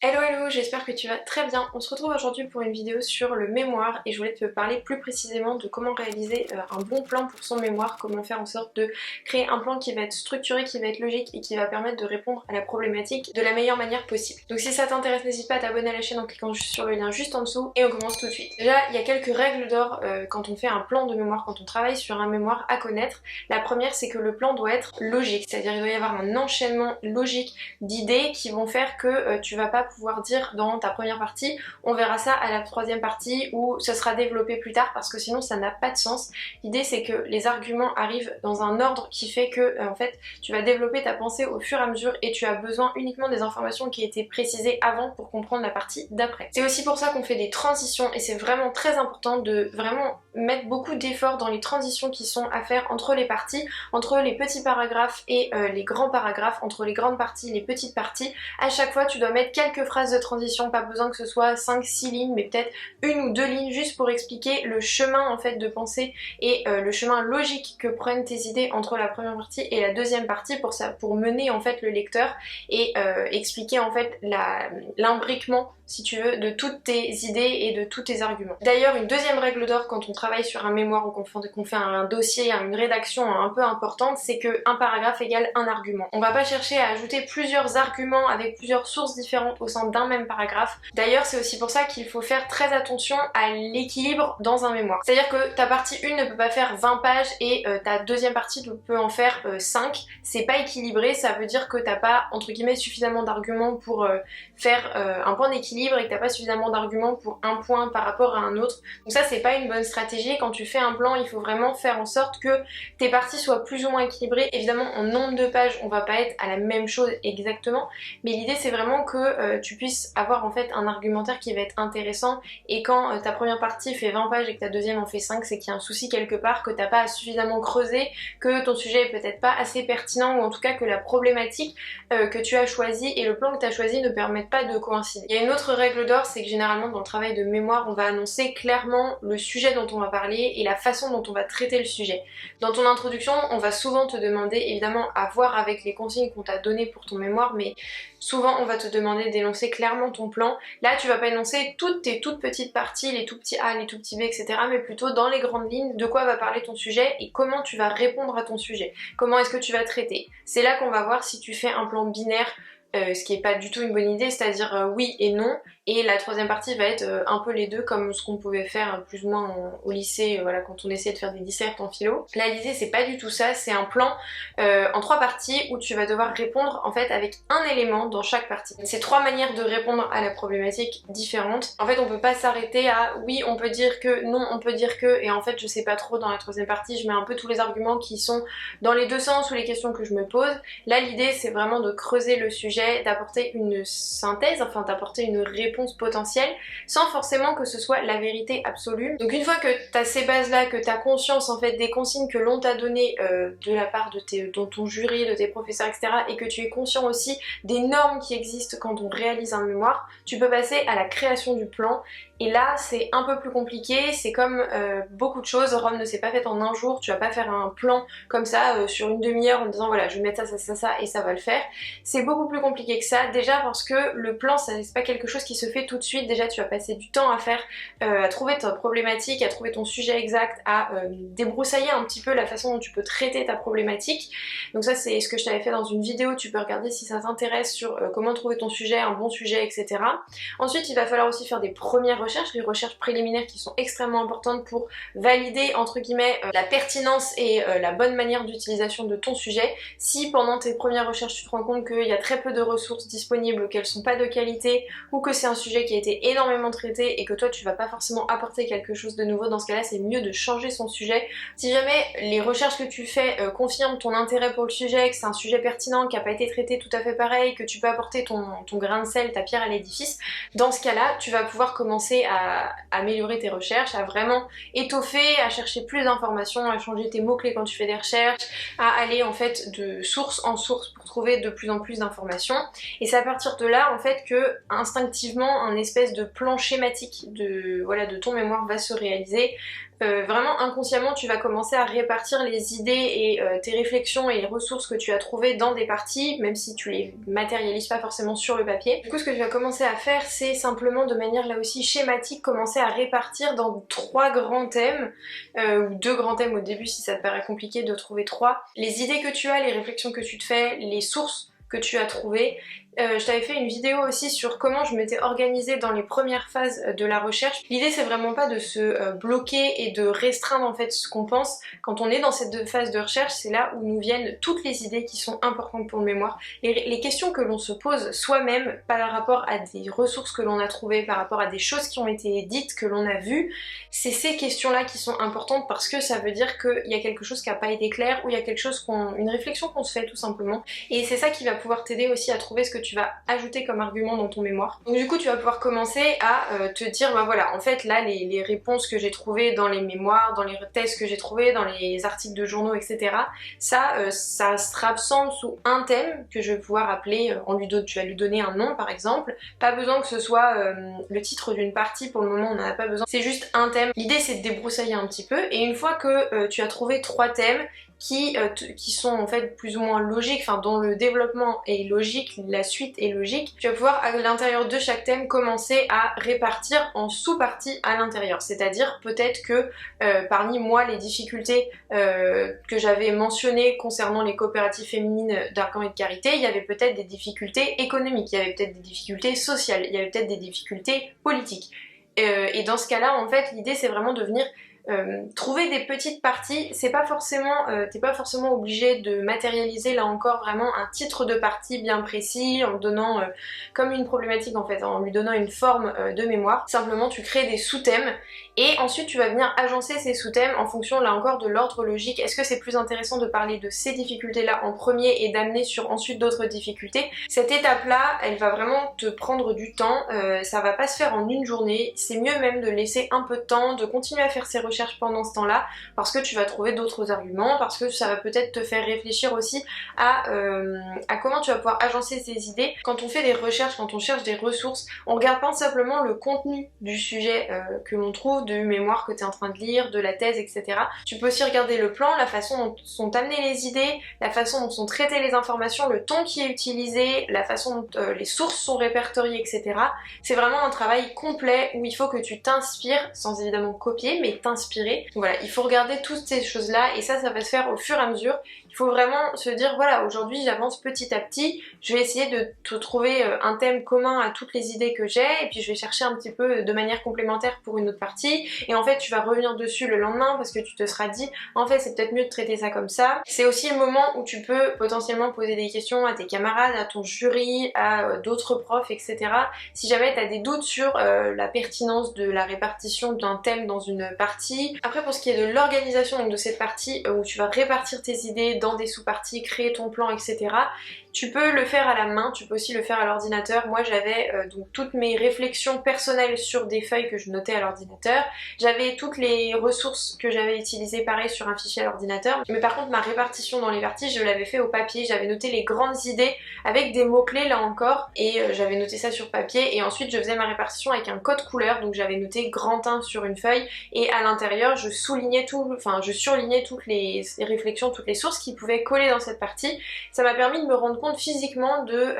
Hello hello, j'espère que tu vas très bien. On se retrouve aujourd'hui pour une vidéo sur le mémoire et je voulais te parler plus précisément de comment réaliser un bon plan pour son mémoire, comment faire en sorte de créer un plan qui va être structuré, qui va être logique et qui va permettre de répondre à la problématique de la meilleure manière possible. Donc si ça t'intéresse, n'hésite pas à t'abonner à la chaîne en cliquant sur le lien juste en dessous et on commence tout de suite. Déjà, il y a quelques règles d'or quand on fait un plan de mémoire, quand on travaille sur un mémoire à connaître. La première, c'est que le plan doit être logique, c'est-à-dire il doit y avoir un enchaînement logique d'idées qui vont faire que tu vas pas pouvoir dire dans ta première partie on verra ça à la troisième partie ou ça sera développé plus tard, parce que sinon ça n'a pas de sens. L'idée c'est que les arguments arrivent dans un ordre qui fait que en fait tu vas développer ta pensée au fur et à mesure et tu as besoin uniquement des informations qui étaient précisées avant pour comprendre la partie d'après. C'est aussi pour ça qu'on fait des transitions et c'est vraiment très important de vraiment mettre beaucoup d'efforts dans les transitions qui sont à faire entre les parties, entre les petits paragraphes et les grands paragraphes, entre les grandes parties, les petites parties. À chaque fois tu dois mettre quelques phrases de transition, pas besoin que ce soit 5-6 lignes mais peut-être une ou deux lignes juste pour expliquer le chemin en fait de pensée et le chemin logique que prennent tes idées entre la première partie et la deuxième partie pour mener en fait le lecteur et expliquer en fait l'imbriquement si tu veux de toutes tes idées et de tous tes arguments. D'ailleurs, une deuxième règle d'or quand on travaille sur un mémoire ou qu'on fait un dossier, une rédaction un peu importante, c'est que un paragraphe égale un argument. On va pas chercher à ajouter plusieurs arguments avec plusieurs sources différentes au sein d'un même paragraphe. D'ailleurs, c'est aussi pour ça qu'il faut faire très attention à l'équilibre dans un mémoire. C'est-à-dire que ta partie 1 ne peut pas faire 20 pages et ta deuxième partie peut en faire 5. C'est pas équilibré, ça veut dire que t'as pas entre guillemets suffisamment d'arguments pour faire un point d'équilibre et que t'as pas suffisamment d'arguments pour un point par rapport à un autre. Donc ça c'est pas une bonne stratégie. Quand tu fais un plan, il faut vraiment faire en sorte que tes parties soient plus ou moins équilibrées. Évidemment en nombre de pages on va pas être à la même chose exactement, mais l'idée c'est vraiment que tu puisses avoir en fait un argumentaire qui va être intéressant, et quand ta première partie fait 20 pages et que ta deuxième en fait 5, c'est qu'il y a un souci quelque part, que t'as pas suffisamment creusé, que ton sujet est peut-être pas assez pertinent, ou en tout cas que la problématique que tu as choisie et le plan que tu as choisi ne permettent pas de coïncider. Il y a une autre règle d'or, c'est que généralement dans le travail de mémoire on va annoncer clairement le sujet dont on va parler et la façon dont on va traiter le sujet. Dans ton introduction on va souvent te demander, évidemment à voir avec les consignes qu'on t'a données pour ton mémoire, mais souvent on va te demander d'énoncer clairement ton plan. Là tu vas pas énoncer toutes tes toutes petites parties, les tout petits A, les tout petits B, etc. mais plutôt dans les grandes lignes de quoi va parler ton sujet et comment tu vas répondre à ton sujet. Comment est-ce que tu vas traiter. C'est là qu'on va voir si tu fais un plan binaire, ce qui est pas du tout une bonne idée, c'est-à-dire oui et non, et la troisième partie va être un peu les deux, comme ce qu'on pouvait faire plus ou moins au lycée, voilà, quand on essayait de faire des dissertes en philo. Là l'idée c'est pas du tout ça, c'est un plan en 3 parties où tu vas devoir répondre en fait avec un élément dans chaque partie. C'est 3 manières de répondre à la problématique différentes. En fait on peut pas s'arrêter à oui on peut dire que, non on peut dire que, et en fait je sais pas trop dans la troisième partie, je mets un peu tous les arguments qui sont dans les deux sens ou les questions que je me pose. Là l'idée c'est vraiment de creuser le sujet, d'apporter une synthèse, enfin d'apporter une réponse potentielle sans forcément que ce soit la vérité absolue. Donc une fois que tu as ces bases là, que tu as conscience en fait des consignes que l'on t'a données de la part de ton jury, de tes professeurs, etc., et que tu es conscient aussi des normes qui existent quand on réalise un mémoire, tu peux passer à la création du plan. Et là c'est un peu plus compliqué, c'est comme beaucoup de choses, Rome ne s'est pas faite en un jour, tu vas pas faire un plan comme ça sur une demi-heure en disant voilà je vais mettre ça, ça, ça, ça et ça va le faire. C'est beaucoup plus compliqué que ça, déjà parce que le plan c'est pas quelque chose qui se fait tout de suite, déjà tu vas passer du temps à faire, à trouver ta problématique, à trouver ton sujet exact, à débroussailler un petit peu la façon dont tu peux traiter ta problématique. Donc ça c'est ce que je t'avais fait dans une vidéo, tu peux regarder si ça t'intéresse sur comment trouver ton sujet, un bon sujet, etc. Ensuite il va falloir aussi faire des premières recherches, les recherches préliminaires qui sont extrêmement importantes pour valider entre guillemets la pertinence et la bonne manière d'utilisation de ton sujet. Si pendant tes premières recherches tu te rends compte qu'il y a très peu de ressources disponibles, qu'elles sont pas de qualité, ou que c'est un sujet qui a été énormément traité et que toi tu vas pas forcément apporter quelque chose de nouveau, dans ce cas là c'est mieux de changer son sujet. Si jamais les recherches que tu fais confirment ton intérêt pour le sujet, que c'est un sujet pertinent, qui a pas été traité tout à fait pareil, que tu peux apporter ton grain de sel, ta pierre à l'édifice, dans ce cas là tu vas pouvoir commencer à améliorer tes recherches, à vraiment étoffer, à chercher plus d'informations, à changer tes mots-clés quand tu fais des recherches, à aller en fait de source en source pour trouver de plus en plus d'informations. répartition, et c'est à partir de là en fait que instinctivement un espèce de plan schématique de ton mémoire va se réaliser. Vraiment inconsciemment tu vas commencer à répartir les idées et tes réflexions et les ressources que tu as trouvées dans des parties, même si tu les matérialises pas forcément sur le papier. Du coup ce que tu vas commencer à faire, c'est simplement de manière là aussi schématique commencer à répartir dans 3 grands thèmes, ou 2 grands thèmes au début si ça te paraît compliqué de trouver 3. Les idées que tu as, les réflexions que tu te fais, les sources que tu as trouvées. Je t'avais fait une vidéo aussi sur comment je m'étais organisée dans les premières phases de la recherche. L'idée c'est vraiment pas de se bloquer et de restreindre en fait ce qu'on pense. Quand on est dans cette phase de recherche, c'est là où nous viennent toutes les idées qui sont importantes pour le mémoire. Les questions que l'on se pose soi-même par rapport à des ressources que l'on a trouvées, par rapport à des choses qui ont été dites, que l'on a vues, c'est ces questions-là qui sont importantes parce que ça veut dire qu'il y a quelque chose qui n'a pas été clair ou il y a quelque chose une réflexion qu'on se fait tout simplement. Et c'est ça qui va pouvoir t'aider aussi à trouver ce que tu vas ajouter comme argument dans ton mémoire. Donc du coup tu vas pouvoir commencer à te dire bah voilà en fait là les réponses que j'ai trouvées dans les mémoires, dans les thèses que j'ai trouvées, dans les articles de journaux etc. Ça se rassemble sous un thème que je vais pouvoir appeler, tu vas lui donner un nom par exemple. Pas besoin que ce soit le titre d'une partie, pour le moment on n'en a pas besoin, c'est juste un thème. L'idée c'est de débroussailler un petit peu et une fois que tu as trouvé 3 thèmes qui sont en fait plus ou moins logiques, enfin dont le développement est logique, la suite est logique, tu vas pouvoir à l'intérieur de chaque thème commencer à répartir en sous-parties à l'intérieur. C'est-à-dire peut-être que parmi moi les difficultés que j'avais mentionnées concernant les coopératives féminines d'Argan et de Carité, il y avait peut-être des difficultés économiques, il y avait peut-être des difficultés sociales, il y avait peut-être des difficultés politiques. Et dans ce cas-là en fait l'idée c'est vraiment de venir trouver des petites parties. C'est pas forcément, t'es pas forcément obligé de matérialiser là encore vraiment un titre de partie bien précis en donnant comme une problématique en fait, en lui donnant une forme de mémoire. Simplement tu crées des sous-thèmes et ensuite tu vas venir agencer ces sous-thèmes en fonction là encore de l'ordre logique. Est-ce que c'est plus intéressant de parler de ces difficultés là en premier et d'amener sur ensuite d'autres difficultés? Cette étape là elle va vraiment te prendre du temps, ça va pas se faire en une journée, c'est mieux même de laisser un peu de temps, de continuer à faire ses recherches pendant ce temps-là, parce que tu vas trouver d'autres arguments, parce que ça va peut-être te faire réfléchir aussi à comment tu vas pouvoir agencer ces idées. Quand on fait des recherches, quand on cherche des ressources, on regarde pas simplement le contenu du sujet que l'on trouve, du mémoire que tu es en train de lire, de la thèse, etc. Tu peux aussi regarder le plan, la façon dont sont amenées les idées, la façon dont sont traitées les informations, le ton qui est utilisé, la façon dont les sources sont répertoriées, etc. C'est vraiment un travail complet où il faut que tu t'inspires, sans évidemment copier, mais t'inspirer. Donc voilà, il faut regarder toutes ces choses-là et ça va se faire au fur et à mesure. Il faut vraiment se dire voilà, aujourd'hui j'avance petit à petit, je vais essayer de te trouver un thème commun à toutes les idées que j'ai et puis je vais chercher un petit peu de manière complémentaire pour une autre partie et en fait tu vas revenir dessus le lendemain parce que tu te seras dit en fait c'est peut-être mieux de traiter ça comme ça. C'est aussi le moment où tu peux potentiellement poser des questions à tes camarades, à ton jury, à d'autres profs, etc. Si jamais tu as des doutes sur la pertinence de la répartition d'un thème dans une partie. Après pour ce qui est de l'organisation de cette partie où tu vas répartir tes idées dans des sous-parties, créer ton plan, etc. Tu peux le faire à la main, tu peux aussi le faire à l'ordinateur. Moi j'avais donc toutes mes réflexions personnelles sur des feuilles que je notais à l'ordinateur. J'avais toutes les ressources que j'avais utilisées pareil sur un fichier à l'ordinateur. Mais par contre ma répartition dans les parties je l'avais fait au papier. J'avais noté les grandes idées avec des mots-clés là encore et j'avais noté ça sur papier et ensuite je faisais ma répartition avec un code couleur. Donc j'avais noté grand 1 sur une feuille et à l'intérieur je surlignais toutes les réflexions, toutes les sources qui pouvaient coller dans cette partie. Ça m'a permis de me rendre compte physiquement de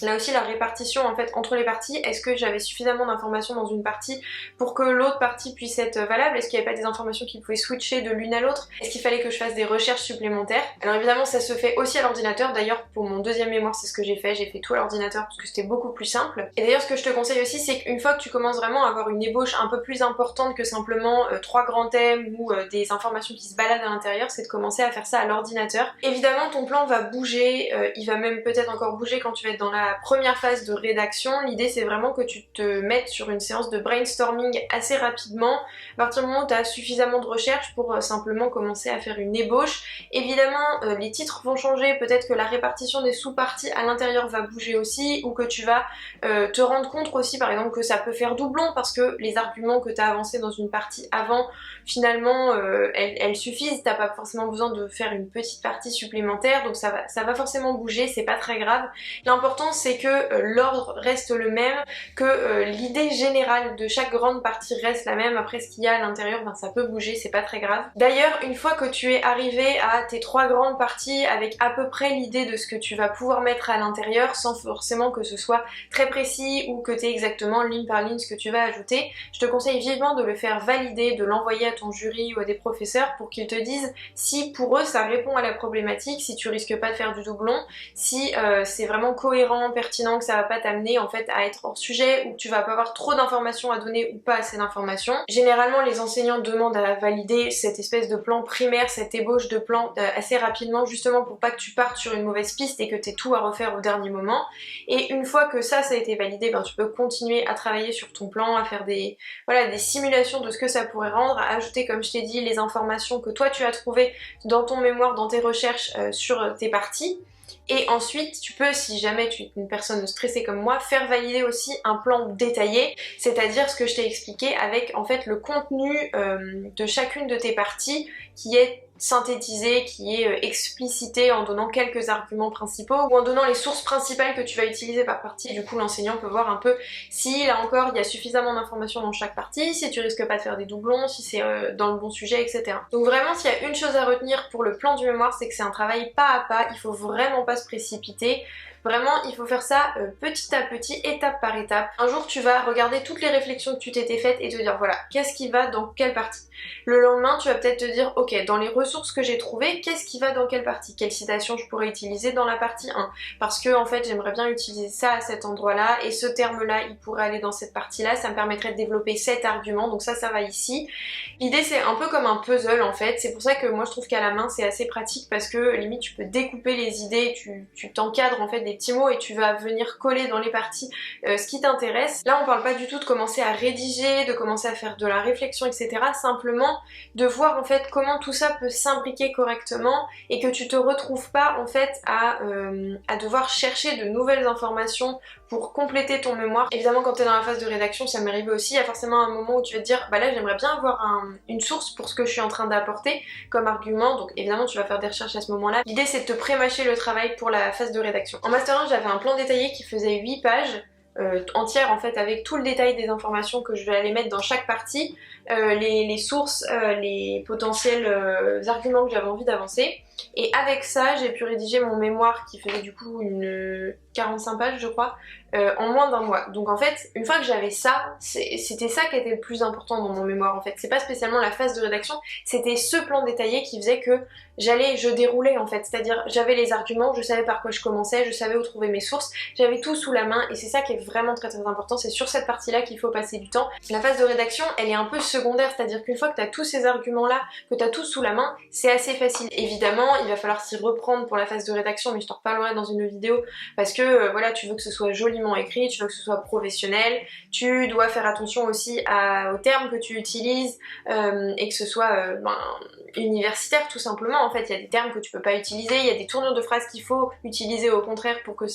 là aussi la répartition en fait entre les parties. Est-ce que j'avais suffisamment d'informations dans une partie pour que l'autre partie puisse être valable? Est-ce qu'il n'y avait pas des informations qui pouvaient switcher de l'une à l'autre? Est-ce qu'il fallait que je fasse des recherches supplémentaires? Alors évidemment ça se fait aussi à l'ordinateur, d'ailleurs pour mon deuxième mémoire c'est ce que j'ai fait tout à l'ordinateur parce que c'était beaucoup plus simple. Et d'ailleurs ce que je te conseille aussi c'est qu'une fois que tu commences vraiment à avoir une ébauche un peu plus importante que simplement 3 grands thèmes ou des informations qui se baladent à l'intérieur, c'est de commencer à faire ça à l'ordinateur. Évidemment ton plan va bouger, il va même peut-être encore bouger quand tu vas être dans la première phase de rédaction, l'idée c'est vraiment que tu te mettes sur une séance de brainstorming assez rapidement, à partir du moment où tu as suffisamment de recherche pour simplement commencer à faire une ébauche. Évidemment les titres vont changer, peut-être que la répartition des sous-parties à l'intérieur va bouger aussi, ou que tu vas te rendre compte aussi par exemple que ça peut faire doublon parce que les arguments que tu as avancés dans une partie avant, finalement elles suffisent, t'as pas forcément besoin de faire une petite partie supplémentaire, donc ça va forcément bouger, c'est pas très grave. L'important c'est que l'ordre reste le même, que l'idée générale de chaque grande partie reste la même. Après ce qu'il y a à l'intérieur, ben, ça peut bouger, c'est pas très grave. D'ailleurs une fois que tu es arrivé à tes 3 grandes parties avec à peu près l'idée de ce que tu vas pouvoir mettre à l'intérieur, sans forcément que ce soit très précis ou que tu aies exactement ligne par ligne ce que tu vas ajouter, je te conseille vivement de le faire valider, de l'envoyer à ton jury ou à des professeurs pour qu'ils te disent si pour eux ça répond à la problématique, si tu risques pas de faire du doublon, si c'est vraiment cohérent, pertinent, que ça va pas t'amener en fait à être hors sujet, ou que tu vas pas avoir trop d'informations à donner ou pas assez d'informations. Généralement les enseignants demandent à valider cette espèce de plan primaire, cette ébauche de plan assez rapidement, justement pour pas que tu partes sur une mauvaise piste et que tu aies tout à refaire au dernier moment. Et une fois que ça a été validé, ben, tu peux continuer à travailler sur ton plan, à faire des simulations de ce que ça pourrait rendre, à ajouter comme je t'ai dit les informations que toi tu as trouvées dans ton mémoire, dans tes recherches sur tes parties. Et ensuite tu peux, si jamais tu es une personne stressée comme moi, faire valider aussi un plan détaillé, c'est-à-dire ce que je t'ai expliqué avec en fait le contenu de chacune de tes parties qui est synthétisé, qui est explicité en donnant quelques arguments principaux ou en donnant les sources principales que tu vas utiliser par partie. Du coup l'enseignant peut voir un peu si là encore il y a suffisamment d'informations dans chaque partie, si tu risques pas de faire des doublons, si c'est dans le bon sujet, etc. Donc vraiment s'il y a une chose à retenir pour le plan du mémoire, c'est que c'est un travail pas à pas, il faut vraiment pas se précipiter. Vraiment, il faut faire ça petit à petit, étape par étape. Un jour, tu vas regarder toutes les réflexions que tu t'étais faites et te dire voilà, qu'est-ce qui va dans quelle partie. Le lendemain, tu vas peut-être te dire ok, dans les ressources que j'ai trouvées, qu'est-ce qui va dans quelle partie? Quelle citation je pourrais utiliser dans la partie 1? Parce que en fait, j'aimerais bien utiliser ça à cet endroit-là et ce terme-là, il pourrait aller dans cette partie-là, ça me permettrait de développer cet argument, donc ça va ici. L'idée, c'est un peu comme un puzzle en fait, c'est pour ça que moi je trouve qu'à la main, c'est assez pratique parce que limite, tu peux découper les idées, tu t'encadres en fait des petits mots et tu vas venir coller dans les parties ce qui t'intéresse. Là on parle pas du tout de commencer à rédiger, de commencer à faire de la réflexion, etc. Simplement de voir en fait comment tout ça peut s'imbriquer correctement et que tu te retrouves pas en fait à devoir chercher de nouvelles informations pour compléter ton mémoire. Évidemment quand tu es dans la phase de rédaction, ça m'est arrivé aussi, il y a forcément un moment où tu vas te dire bah là j'aimerais bien avoir une source pour ce que je suis en train d'apporter comme argument, donc évidemment tu vas faire des recherches à ce moment là. L'idée c'est de te pré-mâcher le travail pour la phase de rédaction. En Master 1 j'avais un plan détaillé qui faisait 8 pages entière en fait avec tout le détail des informations que je vais aller mettre dans chaque partie, les sources, les potentiels arguments que j'avais envie d'avancer. Et avec ça j'ai pu rédiger mon mémoire qui faisait du coup une 45 pages je crois en moins d'un mois. Donc en fait une fois que j'avais ça, c'était ça qui était le plus important dans mon mémoire en fait. C'est pas spécialement la phase de rédaction, c'était ce plan détaillé qui faisait que je déroulais en fait. C'est-à-dire j'avais les arguments, je savais par quoi je commençais, je savais où trouver mes sources, j'avais tout sous la main et c'est ça qui est vraiment très important, c'est sur cette partie là qu'il faut passer du temps. La phase de rédaction elle est un peu secondaire, c'est-à-dire qu'une fois que tu as tous ces arguments là, que tu as tout sous la main, c'est assez facile. Évidemment il va falloir s'y reprendre pour la phase de rédaction mais je t'en reparlerai dans une vidéo parce que voilà tu veux que ce soit joliment écrit, tu veux que ce soit professionnel, tu dois faire attention aussi aux termes que tu utilises et que ce soit universitaire tout simplement. En fait il y a des termes que tu peux pas utiliser, il y a des tournures de phrases qu'il faut utiliser au contraire pour que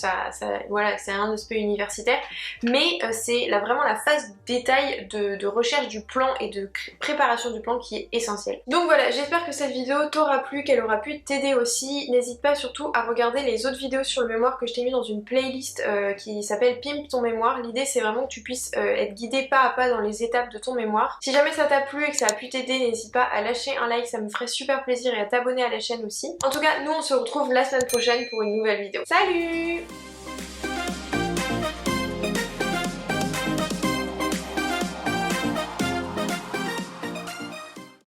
voilà c'est un aspect universitaire, mais c'est vraiment la phase détail de recherche du plan et de préparation du plan qui est essentielle. Donc voilà, j'espère que cette vidéo t'aura plu, qu'elle aura pu t'aider aussi. N'hésite pas surtout à regarder les autres vidéos sur le mémoire que je t'ai mis dans une playlist qui s'appelle Pimp ton mémoire. L'idée c'est vraiment que tu puisses être guidé pas à pas dans les étapes de ton mémoire. Si jamais ça t'a plu et que ça a pu t'aider, n'hésite pas à lâcher un like, ça me ferait super plaisir, et à t'abonner à la chaîne aussi. En tout cas, nous on se retrouve la semaine prochaine pour une nouvelle vidéo. Salut!